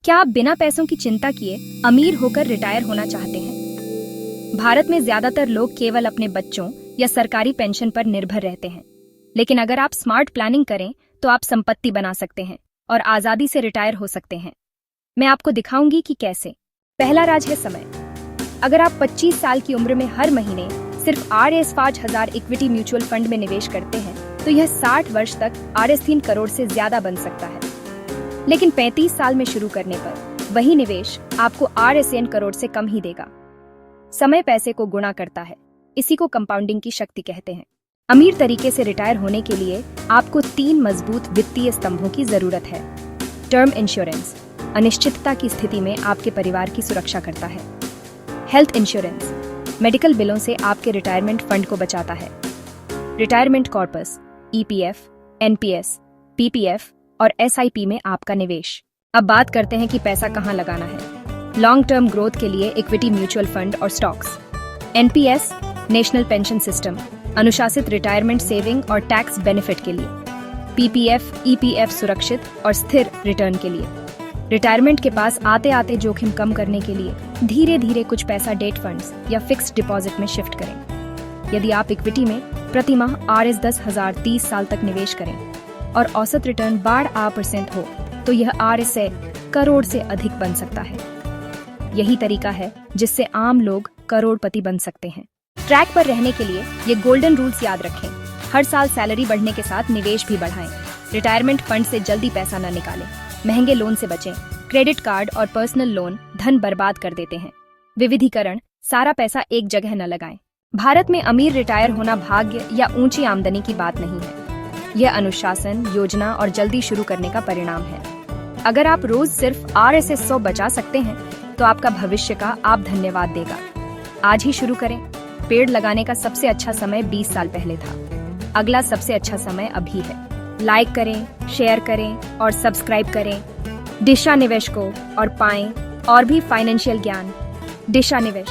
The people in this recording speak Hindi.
क्या आप बिना पैसों की चिंता किए अमीर होकर रिटायर होना चाहते हैं? भारत में ज्यादातर लोग केवल अपने बच्चों या सरकारी पेंशन पर निर्भर रहते हैं, लेकिन अगर आप स्मार्ट प्लानिंग करें तो आप संपत्ति बना सकते हैं और आजादी से रिटायर हो सकते हैं। मैं आपको दिखाऊंगी कि कैसे। पहला राज है समय। अगर आप 25 साल की उम्र में हर महीने सिर्फ Rs 5,000 इक्विटी म्यूचुअल फंड में निवेश करते हैं तो यह 60 वर्ष तक Rs 3 करोड़ से ज्यादा बन सकता है। लेकिन 35 साल में शुरू करने पर वही निवेश आपको Rs 1 करोड़ से कम ही देगा। समय पैसे को गुणा करता है, इसी को कंपाउंडिंग की शक्ति कहते हैं। अमीर तरीके से रिटायर होने के लिए आपको 3 मजबूत वित्तीय स्तंभों की जरूरत है। टर्म इंश्योरेंस अनिश्चितता की स्थिति में आपके परिवार की सुरक्षा करता है। हेल्थ इंश्योरेंस मेडिकल बिलों से आपके रिटायरमेंट फंड को बचाता है। Retirement corpus EPF, NPS, PPF और SIP में आपका निवेश। अब बात करते हैं कि पैसा कहां लगाना है। लॉन्ग टर्म ग्रोथ के लिए इक्विटी म्यूचुअल फंड और stocks. NPS national pension system अनुशासित रिटायरमेंट सेविंग और टैक्स बेनिफिट के लिए। PPF EPF सुरक्षित और स्थिर रिटर्न के लिए। रिटायरमेंट के पास आते आते जोखिम कम करने के लिए धीरे धीरे कुछ पैसा डेट फंड्स या फिक्स्ड डिपॉजिट में शिफ्ट करें। यदि आप इक्विटी में प्रति माह Rs 10,000 30 साल तक निवेश करें और औसत रिटर्न 12% हो तो यह Rs 1 करोड़ से अधिक बन सकता है। यही तरीका है जिससे आम लोग करोड़पति बन सकते हैं। ट्रैक पर रहने के लिए ये गोल्डन रूल्स याद रखें। हर साल सैलरी बढ़ने के साथ निवेश भी बढ़ाएं। रिटायरमेंट फंड से जल्दी पैसा न निकालें। महंगे लोन से बचें। क्रेडिट कार्ड और पर्सनल लोन धन बर्बाद कर देते हैं। विविधीकरण सारा पैसा एक जगह न लगाएं। भारत में अमीर रिटायर होना भाग्य या ऊंची आमदनी की बात नहीं है। यह अनुशासन, योजना और जल्दी शुरू करने का परिणाम है। अगर आप रोज सिर्फ Rs 100 बचा सकते हैं तो आपका भविष्य का आप धन्यवाद देगा। आज ही शुरू करें। पेड़ लगाने का सबसे अच्छा समय 20 साल पहले था। अगला सबसे अच्छा समय अभी है। लाइक करें, शेयर करें और सब्सक्राइब करें दिशा निवेश को और पाएं और भी फाइनेंशियल ज्ञान। दिशा निवेश।